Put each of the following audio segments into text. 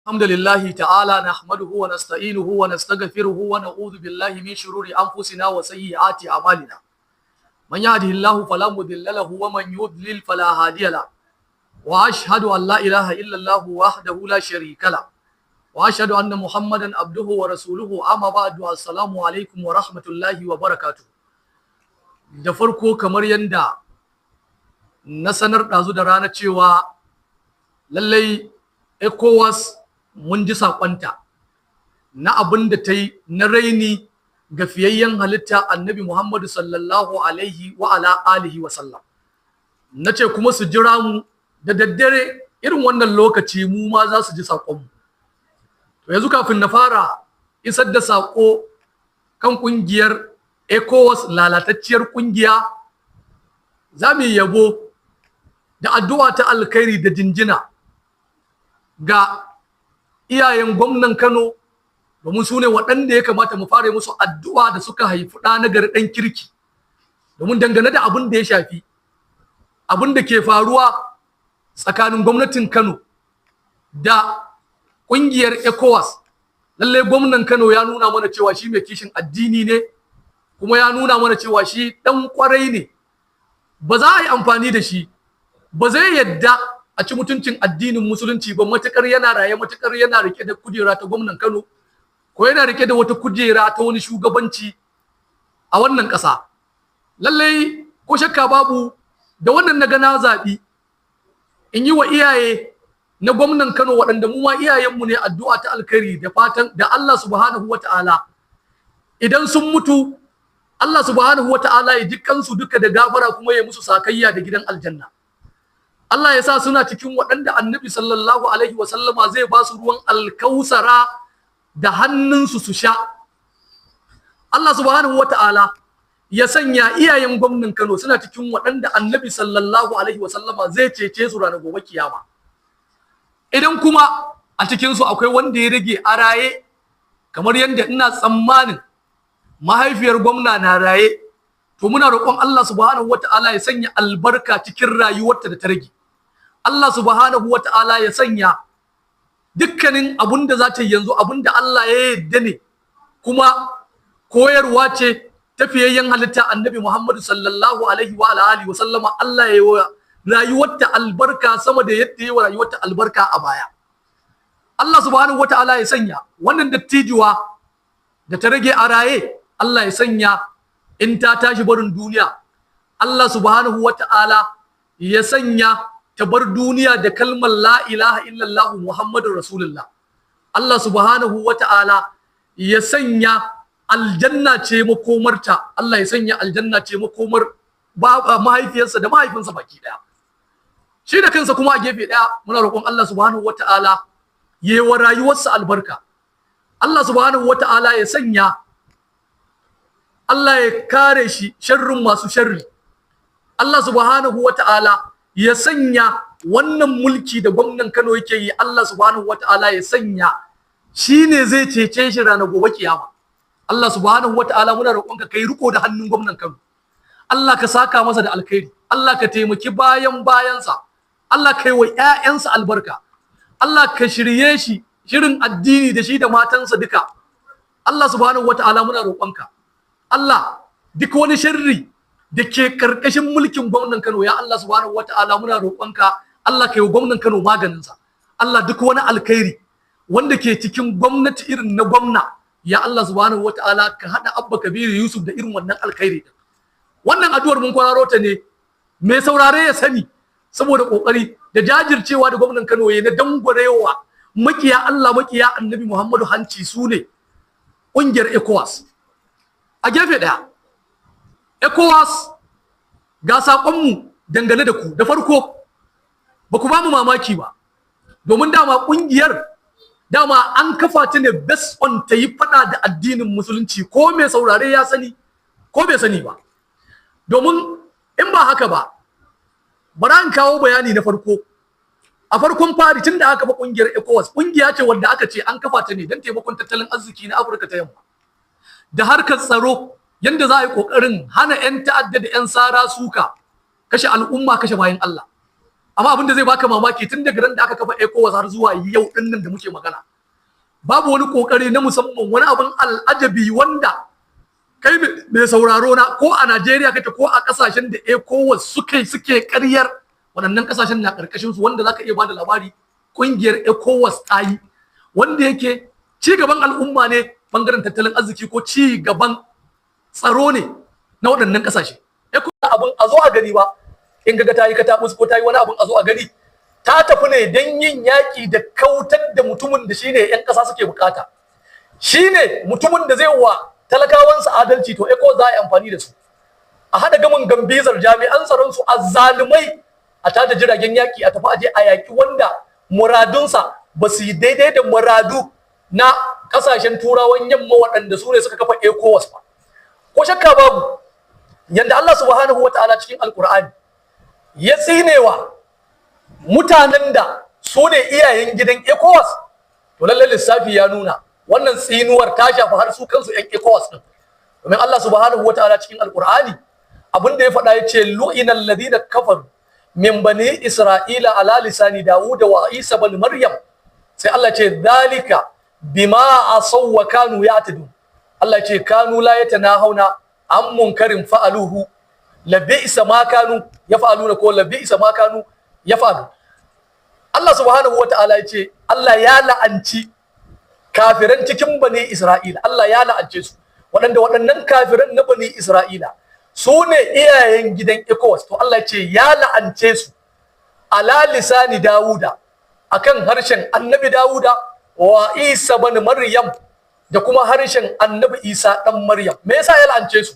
الحمد لله تعالى نحمده ونستعينه ونستغفره ونعوذ بالله من شرور أنفسنا وسيئات أعمالنا من يهده الله فلا مضل له ومن يضلل فلا هادي له وأشهد أن لا إله إلا الله وحده لا شريك له وأشهد أن محمدا عبده ورسوله أما بعد السلام عليكم ورحمة الله وبركاته. Da farko kamar yanda na sanar ɗazu da rana cewa lallai Ecowas mun ji sakonta na abin da ta yi na raini ga fiyayyen halitta Annabi Muhammadu sallallahu alaihi wa ala alihi wa sallam. Na ce kuma su jira mu da daddare irin wannan lokaci mu ma za su ji sakonmu. To yanzu kafin na fara isar da sako kan kungiyar Ecowas lalatacciyar kungiya, za mu yabo da addu'a ta alkhairi da jinjina ga iyayen gwamnan Kano, domin su ne waɗanda ya kamata mu fara musu addu'a da suka haifi ɗa na gari ɗan kirki, domin dangane da abin da ya shafi abin da ke faruwa tsakanin gwamnatin Kano da ƙungiyar Ecowas. Lallai gwamnan Kano ya nuna mana cewa shi mai kishin addini ne, kuma ya nuna mana cewa shi ɗan ƙwarai ne. Ba za a yi amfani da shi, ba zai yadda a ci mutuncin addinin musulunci ba matukar yana raye, matukar yana rike da kujera ta gwamnan Kano ko yana rike da wata kujera ta wani shugabanci a wannan ƙasa. Lallai ko shakka babu da wannan na gana zaɓi in yi wa iyaye na gwamnan Kano waɗanda mu ma iyayenmu ne addu'a ta alkhairi da fatan da Allah subhanahu wata'ala idan sun mutu Allah subhanahu wata'ala ya ji kansu duka da gafara kuma ya musu sakayya da gidan aljanna. Allah ya sa suna cikin waɗanda Annabi sallallahu alaihi wa sallama zai ba su ruwan alkausara da hannunsu su sha. Allah subhanahu wata'ala ya sanya iyayen gwamnan Kano suna cikin waɗanda Annabi sallallahu alaihi wa sallama zai cece su ranar gobe kiyama. Idan kuma a cikin su akwai wanda ya rage a raye, kamar yadda ina tsammanin mahaifiyar gwamna na raye, to muna roƙon Allah subhanahu wata'ala ya sanya albarka cikin rayuwarta da ta rage. Allah subhanahu wata'ala ya sanya dukkanin abun da za ta yi yanzu abun da Allah ya yarda ne, kuma koyarwa ce tafiyayyen halitta Annabi Muhammadu sallallahu alaihi wa alihi wa sallama. Allah ya yi rayuwarta albarka sama da yadda ya yi rayuwarta albarka a baya. Allah subhanahu wata'ala ya sanya wannan dattijuwa da ta rage a raye, Allah ya sanya in ta tashi barin duniya, Allah subhanahu wata'ala ya sanya ta bar duniya da kalmar la ilaha illallah Muhammadur Rasulullah. Allah subhanahu wata'ala ya sanya aljanna ce makomarta, Allah ya sanya aljanna ce makomar mahaifiyarsa da mahaifinsa baki daya. Shi da kansa kuma a gefe daya muna roƙon Allah subhanahu wata'ala ya yi wa rayuwarsa albarka. Allah subhanahu wata'ala ya sanya Allah ya kare shi sharrin masu sharri. Allah subhanahu wata'ala ya sanya wannan mulki da gwamnan Kano yake yi, Allah subhanahu wata'ala ya sanya shine zai cece shi ranar gobe kiyama. Allah subhanahu wata'ala muna roƙonka kai riko da hannun gwamnan Kano. Allah ka saka masa da alkhairi, Allah ka taimaki bayansa, Allah kai wa ƴaƴansa albarka, Allah ka shirye shi shirin addini da shi da matansa duka. Allah subhanahu wata'ala muna roƙonka Allah duk wani sharri da ke karkashin mulkin gwamnan Kano, ya Allah subhanahu wata'ala muna roƙonka Allah ka yi gwamnan Kano maganinsa. Allah duk wani alkhairi wanda ke cikin gwamnati irin na gwamna, ya Allah subhanahu wata'ala ka haɗa Abba Kabiru Yusuf da irin wannan alkhairi. Wannan addu'ar mun kwararo ta ne mai saurare ya sani, saboda kokari da jajircewa da gwamnan Kano ya na dangwarewa makiya Allah makiya Annabi Muhammadu hanci su ne ƙungiyar Ecowas. A gefe ɗaya, Ecowas ga saƙonmu dangane da ku. Da farko, ba ku ba mu mamaki ba, domin dama ƙungiyar dama an kafa ta ne based on ta yi faɗa da addinin musulunci, ko mai saurare ya sani ko bai sani ba. Domin in ba haka ba, bari an kawo bayani na farko. A farkon fari tun da aka ba ƙungiyar Ecowas, ƙungiya ce wanda aka ce an kafa ta ne don taimakon tattalin arziki na Afirka ta Yamma da harkar tsaro, yanda za a yi ƙoƙarin hana 'yan ta'adda da 'yan sara suka kashe al'umma, kashe bayan Allah. amma abin da zai baka mamaki tun daga ran da aka kafa Ecowas har zuwa yau din nan da muke magana babu wani kokari na musamman wani abin al'ajabi wanda kai mai sauraro na ko a Najeriya kake ko a kasashen da Ecowas suke ƙaryar waɗannan kasashen na karkashin su wanda zaka iya bada labari kungiyar Ecowas ta yi wanda yake ci gaban al'umma ne bangaren tattalin arziki ko ci gaban tsaro ne na waɗannan kasashe Ecowas abin a zo a gani ba in ga ta yi katabus ko ta yi wani abin a zo a gani ta tafi ne don yin yaƙi da kautar da mutumin da shine 'yan ƙasa suke bukata shine mutumin da zai wa talakawansa adalci to Ecowas za a yi amfani da su a haɗa gamin gambizar jami'an tsaron su azzalumai a tada jiragen yaƙi a tafi aje a yaƙi wanda muradunsa ba su yi daidai da muradu na ƙasashen turawan yamma waɗanda su ne suka kafa Ecowas ba ko shakka babu yanda Allah subhanahu wa ta'ala cikin alƙur'ani ya tsinewa mutanen da su ne iyayen gidan Ecowas to lallai lissafi ya nuna wannan tsinuwar ta shafi har su kansu ƴan Ecowas din domin Allah subhanahu wa ta'ala cikin alƙur'ani abin da ya faɗa ya ce lu'inal ladina kafaru min bani isra'ila ala lisani dawud wa isa bin maryam sai Allah ce dalika bima asaw wa kanu ya'tadun Allah ce kanu la yatanahuna an munkarin fa'aluhu labisa ma kanu yaf'aluna ko labisa ma kanu yaf'alu Allah subhanahu wataala ya ce Allah ya la'anci kafiran cikin bani isra'ila Allah ya la'ance su waɗannan kafiran na bani isra'ila su ne iyayen gidan Ecowas to Allah ce ya la'ance su ala lisani Dawuda akan harshen Annabi Dawuda wa Isa bin Maryam da kuma harshen Annabi Isa dan Maryam me yasa ya la'ance su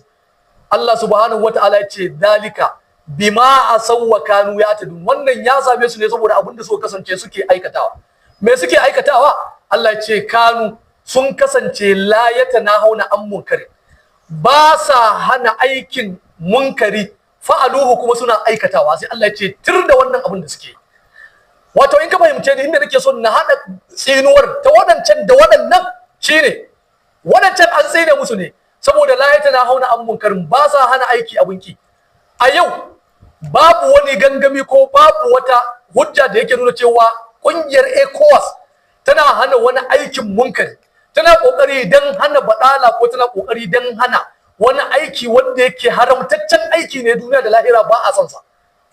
Allah subhanahu wataala ya ce dalika bima asawwa kanu yatadun wannan ya same su ne saboda abin da suka kasance suke aikatawa me suke aikatawa Allah ya ce kanu sun kasance la yatanahuna an munkari ba sa hana aikin munkari fa'aluhu kuma suna aikatawa sai Allah ya ce tir da wannan abin da suke wato in ka fahimce ni inda nake so na hada tsinuwar ta wadancan da wadannan shine wadancan an tsine musu ne saboda la yatanahuna an munkarin ba sa hana aiki abinki a yau babu wani gangami ko babu wata hujja da yake nuna cewa kungiyar Ecowas tana hana wani aikin munkari tana kokari dan hana badala ko tana kokari dan hana wani aiki wanda yake haramtaccen aiki ne duniya da lahira ba a san sa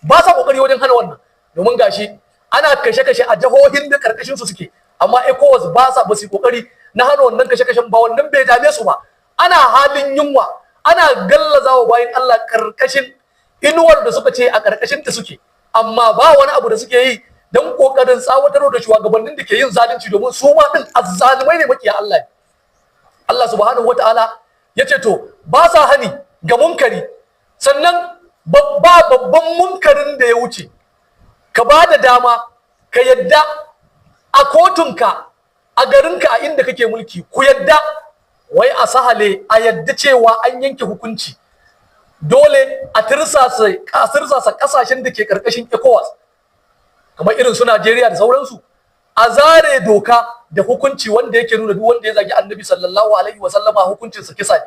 ba sa kokari wajen hana wannan domin gashi ana kashe-kashe a jihohin da karkashin su suke amma Ecowas ba su kokari na hana wannan kashe-kashen ba wannan bai dame su ba ana halin yunwa ana gallazawa bayan Allah karkashin inuwar da suka ce a karkashin ta suke amma ba wani abu da suke yi dan kokarin tsawatarwa da shugabannin da ke yin zalunci domin su ma din azzalumai ne makiya Allah Allah subhanahu wataala yace to ba sa hani ga munkari sannan babban munkarin da ya wuce ka ba da dama ka yadda a kotunka a garinka a inda kake mulki ku yadda wai a sahale a yadda cewa an yanke hukunci dole a tirsasa kasashen da ke karkashin Ecowas kamar irin su Najeriya da sauransu a zare doka da hukunci wanda yake nuna duk wanda ya zagi Annabi sallallahu alaihi wasallama hukuncin sa kisa ne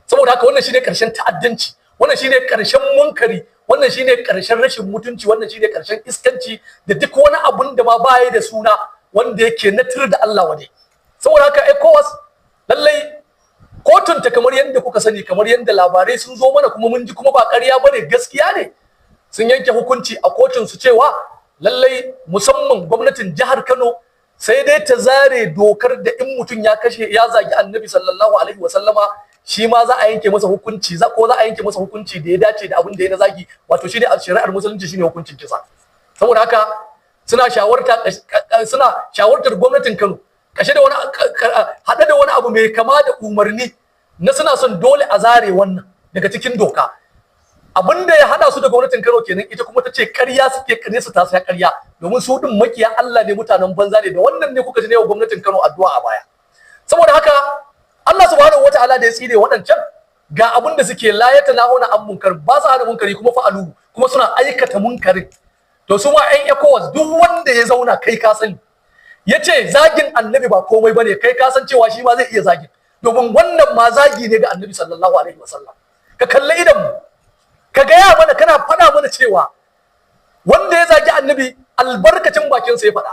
saboda haka wannan shine karshen ta'addanci wannan shine karshen munkari wannan shine karshen rashin mutunci wannan shine karshen iskanci da duk wani abun da ma baya da suna wanda yake natir da Allah wade saboda haka Ecowas lallai kotunta kamar yadda kuka sani kamar yadda labarai sun zo mana kuma mun ji kuma ba ƙarya bane gaskiya ne sun yanke hukunci a kotun su cewa lallai musamman gwamnatin jihar Kano sai dai ta zare dokar da in mutum ya zagi Annabi sallallahu alaihi wasallama shi ma za a yanke masa hukunci za a yanke masa hukunci da ya dace da abin da ya na zagi wato shine a shari'ar musulunci shine hukuncin kisa saboda haka suna shawartar gwamnatin Kano kashe da wani hada da wani abu mai kama da umarni na suna son dole a zare wannan daga cikin doka abinda ya hada su da gwamnatin Kano kenan ita kuma ta ce ƙarya suke kare su ta sai ƙarya domin su din makiya Allah ne mutanen banza ne da wannan ne kuka ji ne wa gwamnatin Kano addu'a a baya saboda haka Allah subhanahu wataala da ya tsire waɗancan ga abin da suke layata nahuna an munkar ba su hana munkari kuma fa'alu kuma suna aikata munkarin to su ma ƴan Ecowas duk wanda ya zauna kai ka sani yace zagin Annabi ba komai bane kai ka san cewa shi ma zai iya zagin domin wannan ma zagi ne ga Annabi sallallahu alaihi wasallam ka kalle idan mu ka gaya mana kana faɗa mana cewa wanda ya zagi annabi albarkacin bakin sa ya faɗa,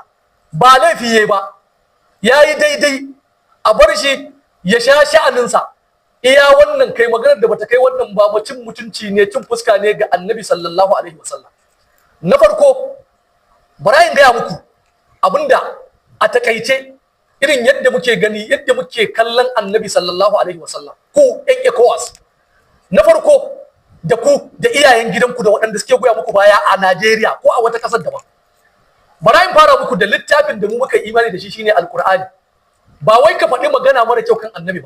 ba laifi yayi ba, yayi daidai, a bar shi ya sha sha'aninsa. Iya wannan kai maganar da bata kai wannan ba, cin mutunci ne, cin fuska ne ga annabi sallallahu alaihi wasallam. Na farko bara in gaya muku abinda a takaice irin yadda muke gani, yadda muke kallon annabi sallallahu alaihi wasallam, ku ɗan Ecowas. Na farko da ku da iyayen gidanku da waɗanda suke goya muku baya a Najeriya ko a wata ƙasar daban, bara in fara muku da littafin da mu muka imani da shi, shine Alƙur'ani. Ba wai ka faɗi magana mara kyau kan annabi ba,